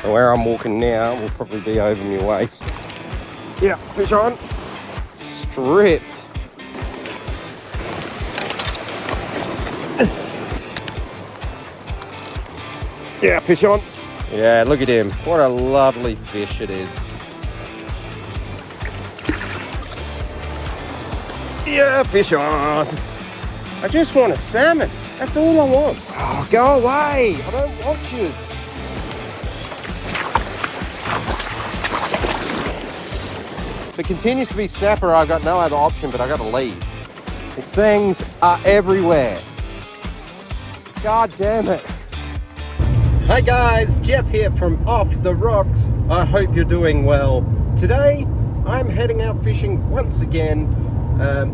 And where I'm walking now will probably be over my waist. Yeah, fish on. Stripped. Yeah, fish on. Yeah, look at him. What a lovely fish it is. Yeah, fish on. I just want a salmon. That's all I want. Oh, go away. I don't want you. If it continues to be snapper, I've got no other option, but I've got to leave. These things are everywhere. God damn it. Hey guys, Jeff here from Off the Rocks. I hope you're doing well. Today, I'm heading out fishing once again.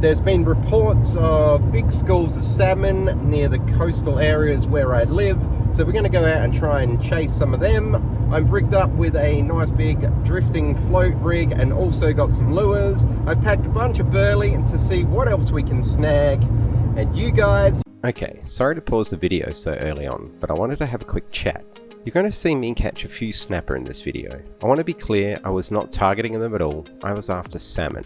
There's been reports of big schools of salmon near the coastal areas where I live, so we're going to go out and try and chase some of them. I'm rigged up with a nice big drifting float rig and also got some lures. I've packed a bunch of burley to see what else we can snag, and you guys... Okay, sorry to pause the video so early on, but I wanted to have a quick chat. You're going to see me catch a few snapper in this video. I want to be clear, I was not targeting them at all, I was after salmon.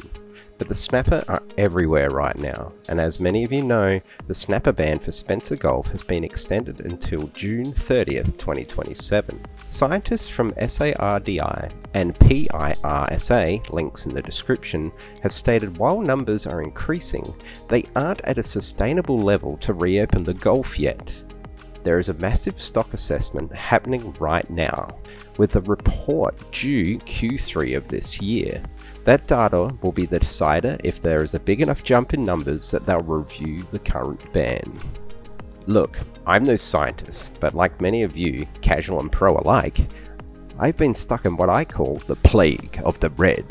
But the snapper are everywhere right now, and as many of you know, the snapper ban for Spencer Gulf has been extended until June 30th, 2027. Scientists from SARDI and PIRSA, links in the description, have stated while numbers are increasing, they aren't at a sustainable level to reopen the Gulf yet. There is a massive stock assessment happening right now, with the report due Q3 of this year. That data will be the decider if there is a big enough jump in numbers that they'll review the current ban. Look, I'm no scientist, but like many of you, casual and pro alike, I've been stuck in what I call the plague of the red,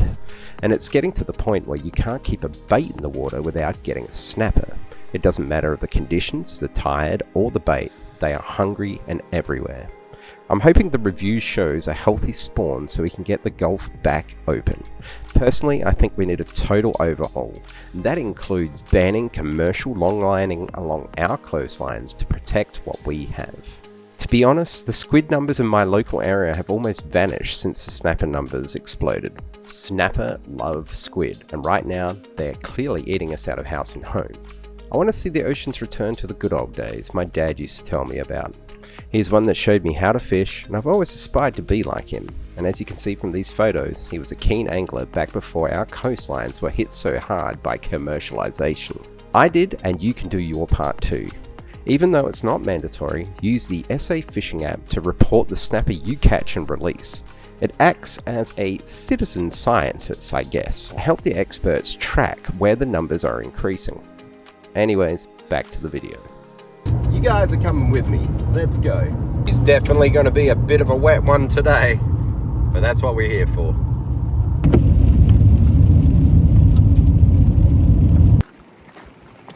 and it's getting to the point where you can't keep a bait in the water without getting a snapper. It doesn't matter the conditions, the tide, or the bait, they are hungry and everywhere. I'm hoping the review shows a healthy spawn so we can get the Gulf back open. Personally, I think we need a total overhaul. That includes banning commercial longlining along our coastlines to protect what we have. To be honest, the squid numbers in my local area have almost vanished since the snapper numbers exploded. Snapper love squid, and right now they are clearly eating us out of house and home. I want to see the oceans return to the good old days my dad used to tell me about. He's one that showed me how to fish, and I've always aspired to be like him. And as you can see from these photos, he was a keen angler back before our coastlines were hit so hard by commercialization. I did, and you can do your part too. Even though it's not mandatory, use the SA Fishing app to report the snapper you catch and release. It acts as a citizen scientist, I guess, to help the experts track where the numbers are increasing. Anyways, back to the video. You guys are coming with me. Let's go. It's definitely going to be a bit of a wet one today, but that's what we're here for.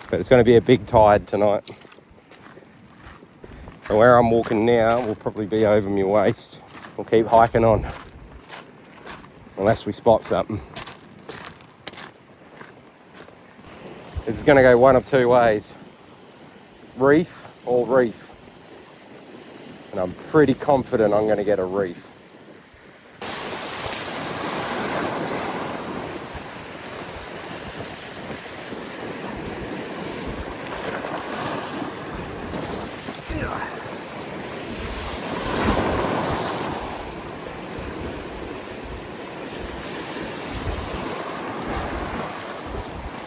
But it's going to be a big tide tonight. And where I'm walking now will probably be over my waist. We'll keep hiking on, unless we spot something. It's going to go one of two ways. Reef or reef. And I'm pretty confident I'm going to get a reef.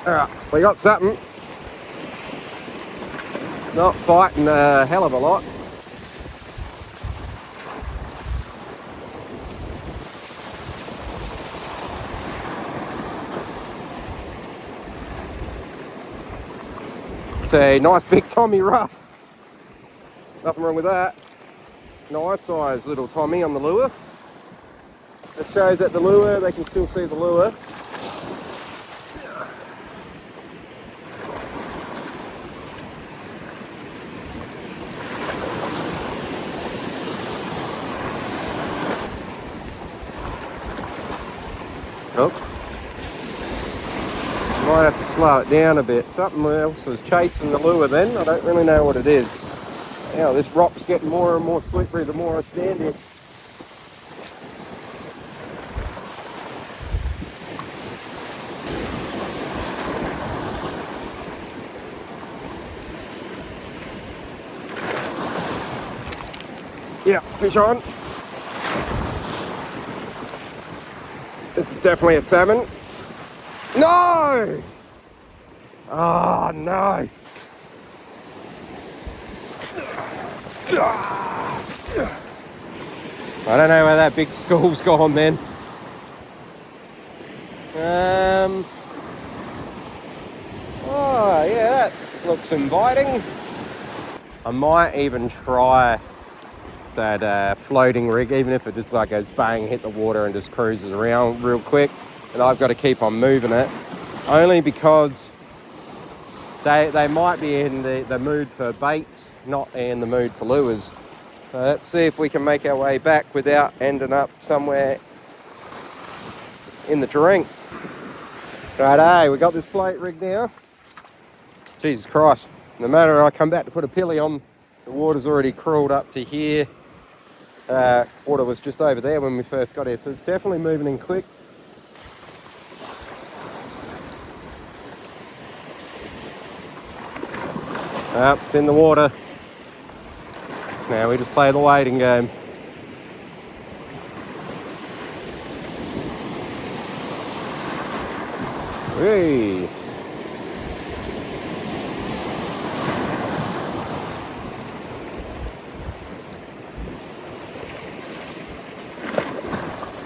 Alright, we got something. Not fighting a hell of a lot. It's a nice big Tommy rough. Nothing wrong with that. Nice size little Tommy on the lure. It shows that the lure, they can still see the lure. Oh, might have to slow it down a bit. Something else was chasing the lure then. I don't really know what it is. Now this rock's getting more and more slippery the more I stand here. Yeah, fish on. This is definitely a salmon. No! Oh, no. I don't know where that big school's gone then. Oh, yeah, that looks inviting. I might even try that floating rig, even if it just like goes bang, hit the water and just cruises around real quick. And I've got to keep on moving it, only because they might be in the mood for baits, not in the mood for lures. So let's see if we can make our way back without ending up somewhere in the drink. Righto, we got this float rig now. Jesus Christ, no matter I come back to put a pilly on, the water's already crawled up to here. Water was just over there when we first got here, so it's definitely moving in quick. It's in the water. Now we just play the waiting game. Hey.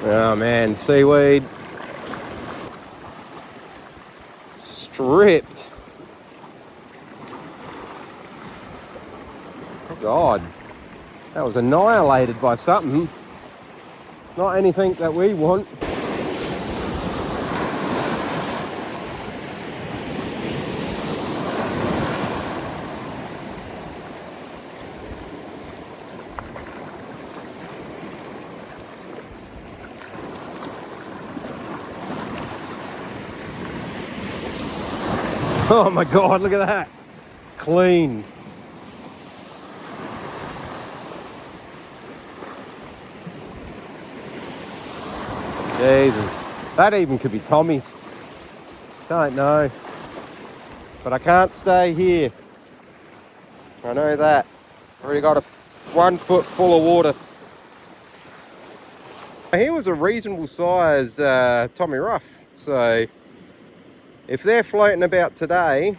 Oh man, seaweed. Stripped. Oh God. That was annihilated by something. Not anything that we want. Oh my God, look at that. Clean. Jesus. That even could be Tommy's. Don't know. But I can't stay here. I know that. Already got 1 foot full of water. He was a reasonable size Tommy Ruff. So if they're floating about today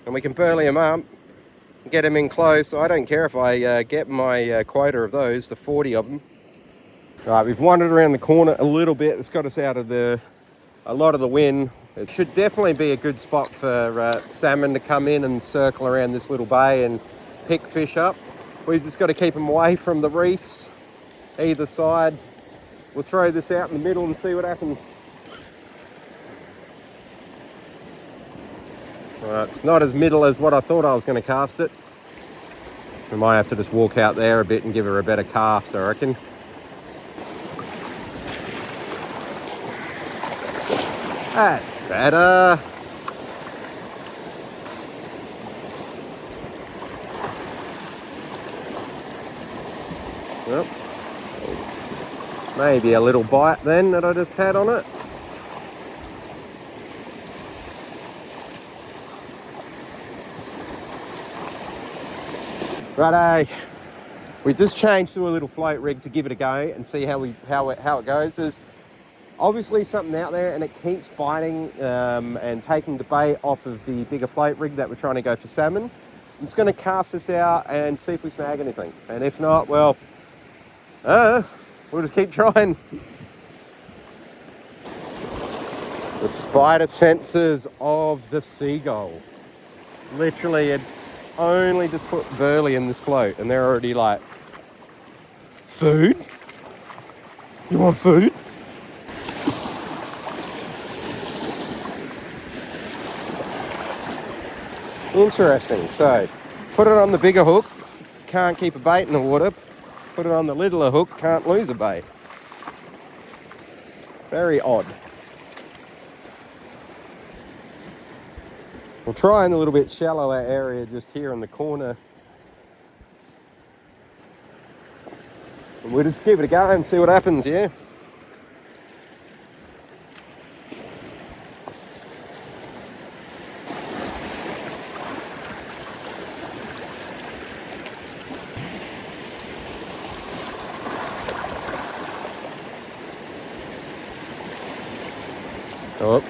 and we can burley them up, get them in close, I don't care if I get my quota of those, the 40 of them. All right, we've wandered around the corner a little bit. It's got us out of a lot of the wind. It should definitely be a good spot for salmon to come in and circle around this little bay and pick fish up. We've just got to keep them away from the reefs either side. We'll throw this out in the middle and see what happens. It's not as middle as what I thought I was going to cast it. We might have to just walk out there a bit and give her a better cast, I reckon. That's better. Well, maybe a little bite then that I just had on it. Righto, we just changed to a little float rig to give it a go and see how it goes. There's obviously something out there and it keeps biting and taking the bait off of the bigger float rig that we're trying to go for salmon. It's going to cast this out and see if we snag anything. And if not, well, we'll just keep trying. The spider senses of the seagull. Literally, it only just put burley in this float and they're already like, food? You want food? Interesting. So, put it on the bigger hook, can't keep a bait in the water. Put it on the littler hook, can't lose a bait. Very odd. We'll try in a little bit shallower area just here in the corner. And we'll just give it a go and see what happens, yeah? Oh.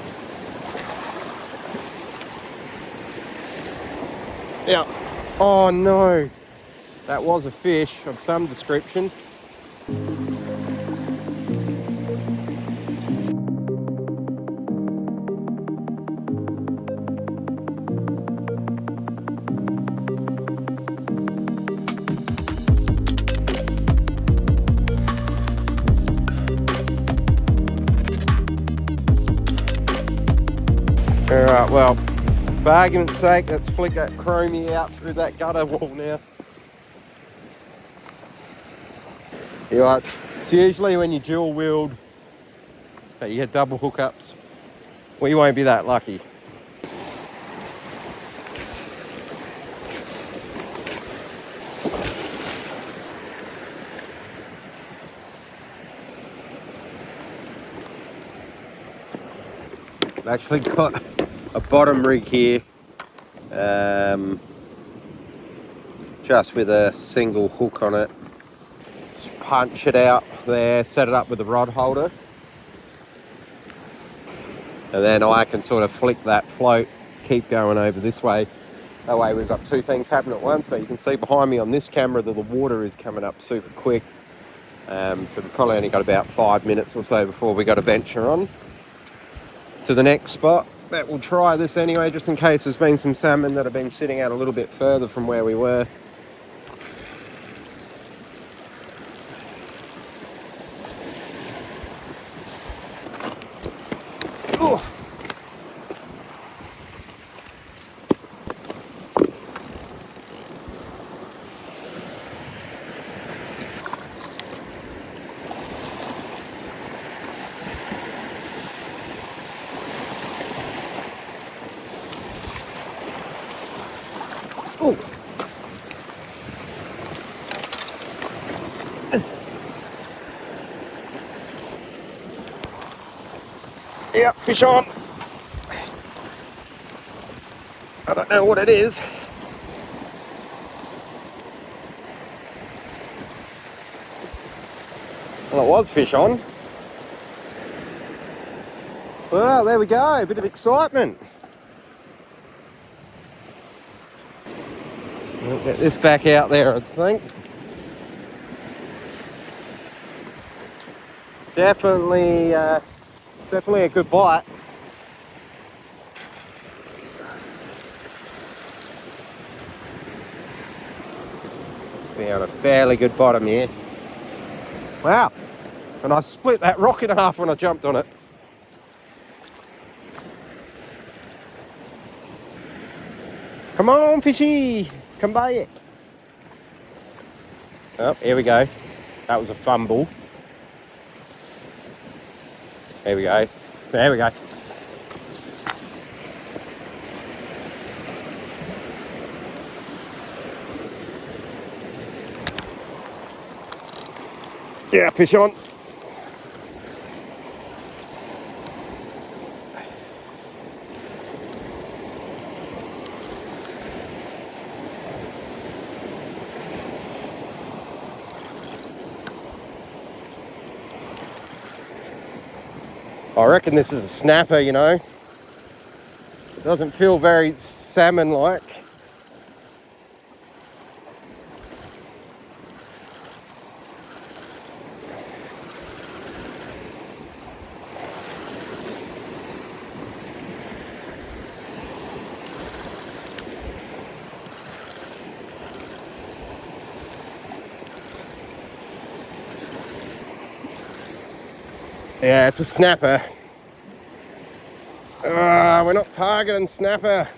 Yeah. Oh no. That was a fish of some description. Alright, well, for argument's sake, let's flick that chromie out through that gutter wall now. You're right. It's usually when you dual wield that you get double hookups. We won't be that lucky. I've actually got a bottom rig here, just with a single hook on it. Let's punch it out there, set it up with a rod holder, and then I can sort of flick that float, keep going over this way. That way we've got two things happening at once, but you can see behind me on this camera that the water is coming up super quick. So we've probably only got about 5 minutes or so before we got to venture on to the next spot. But we'll try this anyway, just in case there's been some salmon that have been sitting out a little bit further from where we were. Ooh. Ooh. Yep, fish on. I don't know what it is. Well, it was fish on. Well, there we go. A bit of excitement. We'll get this back out there, I think. Definitely a good bite. Must be on a fairly good bottom here. Wow. And I split that rock in half when I jumped on it. Come on, fishy. Come by it. Oh, here we go. That was a fumble. There we go. There we go. Yeah, fish on. I reckon this is a snapper, you know. It doesn't feel very salmon-like. Yeah, it's a snapper. We're not targeting snapper.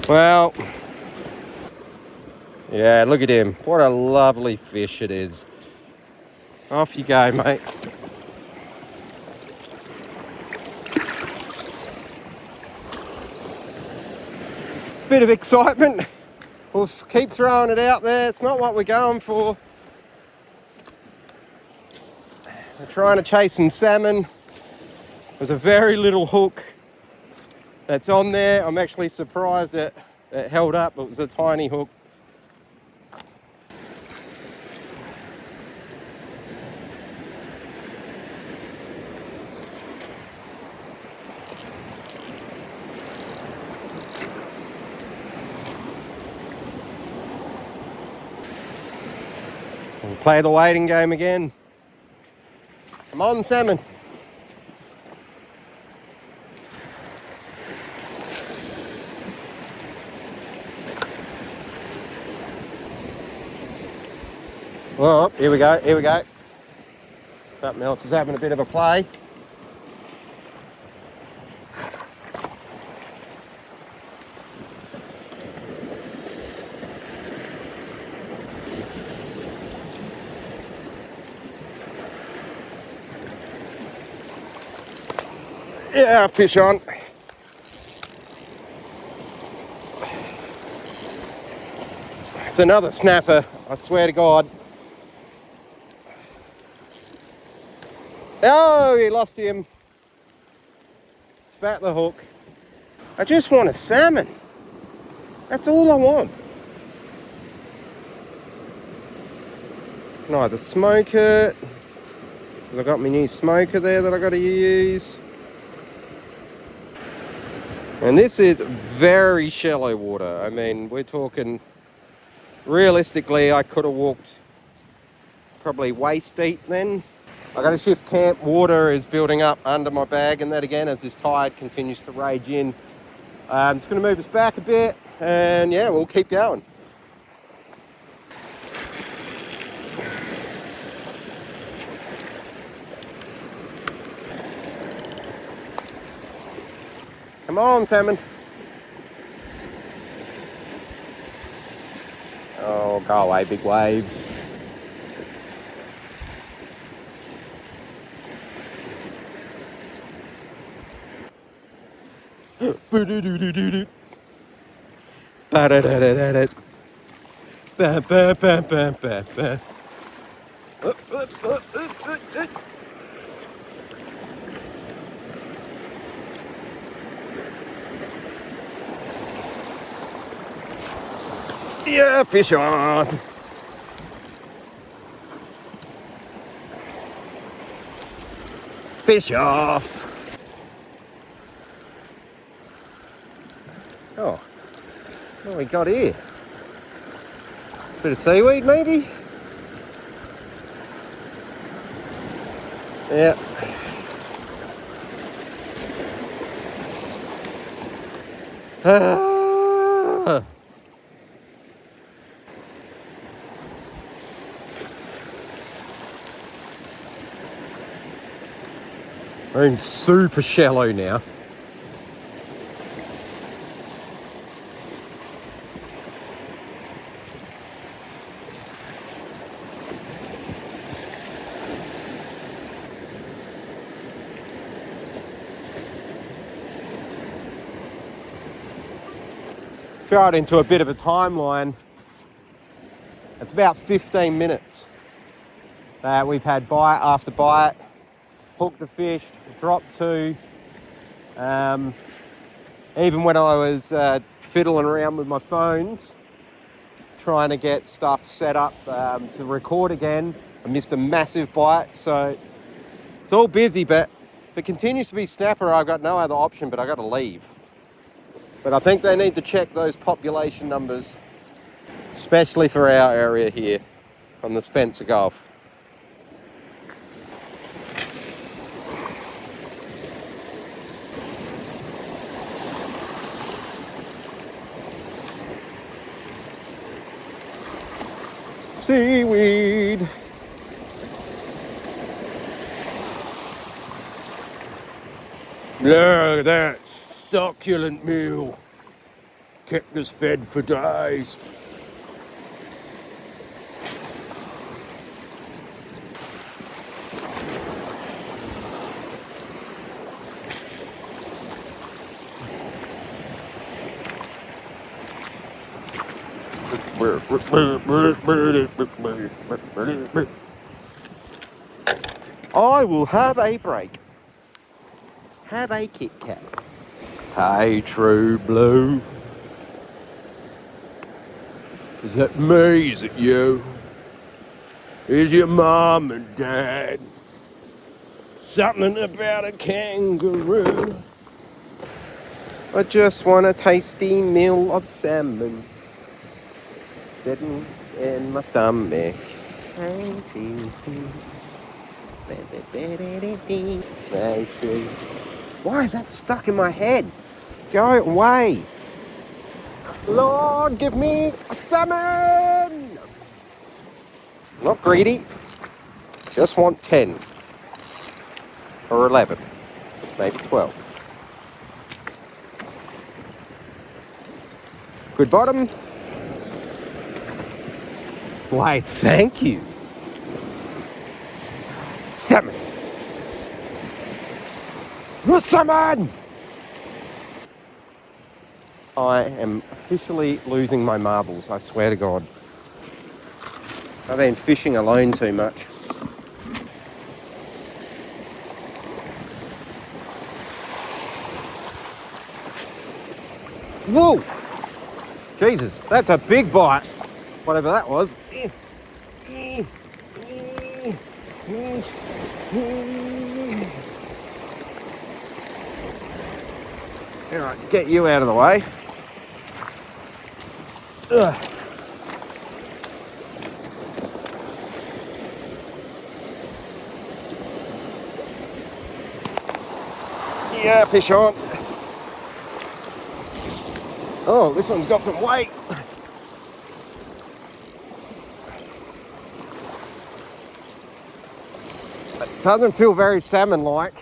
Well, yeah, look at him. What a lovely fish it is. Off you go, mate. Bit of excitement. We'll keep throwing it out there. It's not what we're going for. We're trying to chase some salmon. There's a very little hook that's on there. I'm actually surprised that it held up. It was a tiny hook. We'll play the waiting game again. Come on, salmon. Oh, here we go, here we go. Something else is having a bit of a play. Yeah, fish on. It's another snapper, I swear to God. Oh, he lost him. Spat the hook. I just want a salmon. That's all I want. Can either smoke it. I've got my new smoker there that I got to use. And this is very shallow water. I mean, we're talking, realistically, I could have walked probably waist deep then. I got to shift camp. Water is building up under my bag and that again as this tide continues to rage in. It's going to move us back a bit and yeah, we'll keep going. Come on, salmon. Oh, go away, big waves. Yeah, fish on. Fish off. Oh, what we got here? Bit of seaweed, maybe? Yeah. We're in super shallow now. Throw it into a bit of a timeline. It's about 15 minutes. We've had bite after bite, hooked a fish, dropped two. Even when I was fiddling around with my phones, trying to get stuff set up to record again, I missed a massive bite. So it's all busy, but if it continues to be snapper, I've got no other option, but I got to leave. But I think they need to check those population numbers, especially for our area here on the Spencer Gulf. Seaweed. Look at that succulent meal. Kept us fed for days. I will have a break. Have a Kit Kat. Hey, True Blue. Is that me? Is it you? Is your mom and dad? Something about a kangaroo. I just want a tasty meal of salmon sitting in my stomach. Hey, true. Why is that stuck in my head? Go away. Lord, give me a salmon. Not greedy. Just want 10 or 11, maybe 12. Good bottom. Why, thank you. Salmon. The salmon! I am officially losing my marbles, I swear to God. I've been fishing alone too much. Whoa! Jesus, that's a big bite. Whatever that was. All right, get you out of the way. Ugh. Yeah, fish on. Oh, this one's got some weight. It doesn't feel very salmon-like.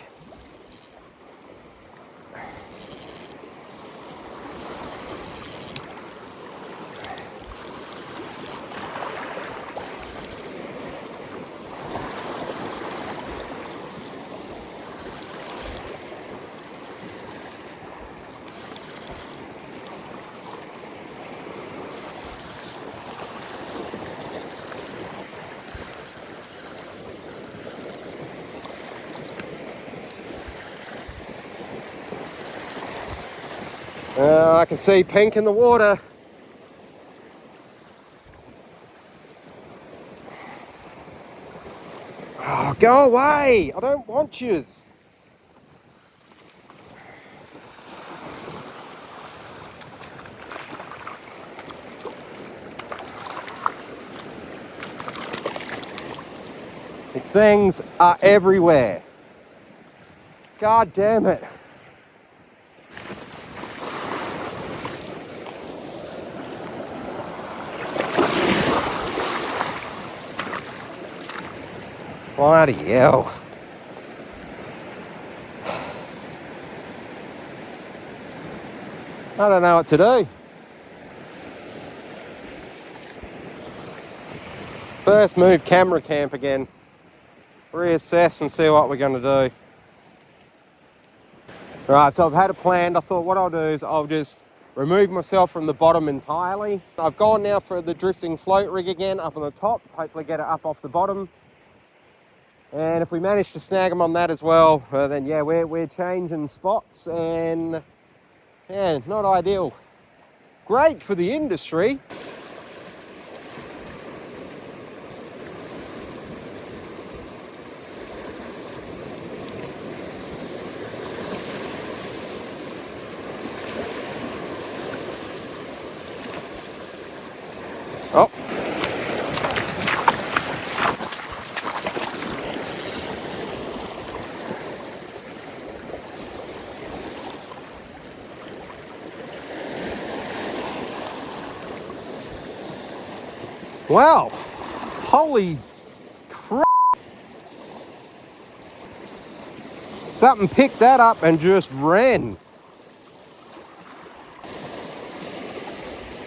I can see pink in the water. Oh, go away! I don't want yous. These things are everywhere. God damn it. Bloody hell. I don't know what to do. First move camera camp again. Reassess and see what we're going to do. Right, so I've had a plan. I thought what I'll do is I'll just remove myself from the bottom entirely. I've gone now for the drifting float rig again up on the top. Hopefully get it up off the bottom. And if we manage to snag them on that as well, then yeah, we're changing spots and yeah, not ideal. Great for the industry. Oh. Wow. Holy crap. Something picked that up and just ran.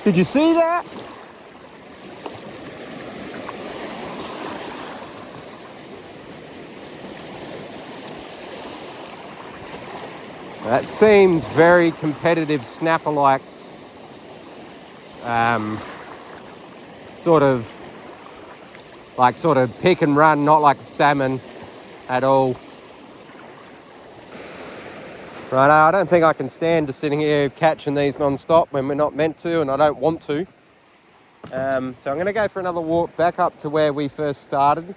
Did you see that? That seems very competitive snapper-like, sort of pick and run, not like a salmon at all. Right, I don't think I can stand just sitting here catching these non-stop when we're not meant to, and I don't want to. So I'm going to go for another walk back up to where we first started.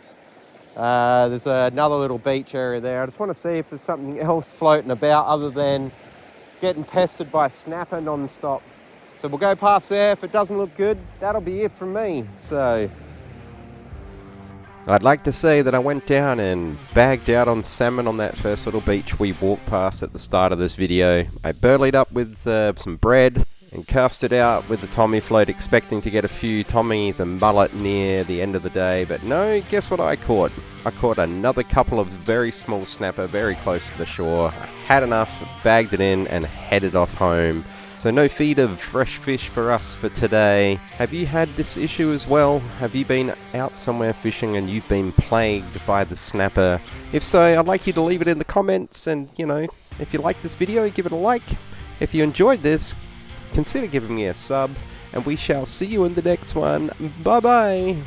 There's another little beach area there. I just want to see if there's something else floating about other than getting pestered by snapper non-stop. So we'll go past there. If it doesn't look good, that'll be it from me. So I'd like to say that I went down and bagged out on salmon on that first little beach we walked past at the start of this video. I burleyed up with some bread and cast it out with the Tommy float, expecting to get a few Tommies and mullet near the end of the day, but no, guess what I caught? I caught another couple of very small snapper very close to the shore. I had enough, bagged it in and headed off home. So no feed of fresh fish for us for today. Have you had this issue as well? Have you been out somewhere fishing and you've been plagued by the snapper? If so, I'd like you to leave it in the comments, and you know, if you like this video, give it a like. If you enjoyed this, consider giving me a sub, and we shall see you in the next one. Bye bye.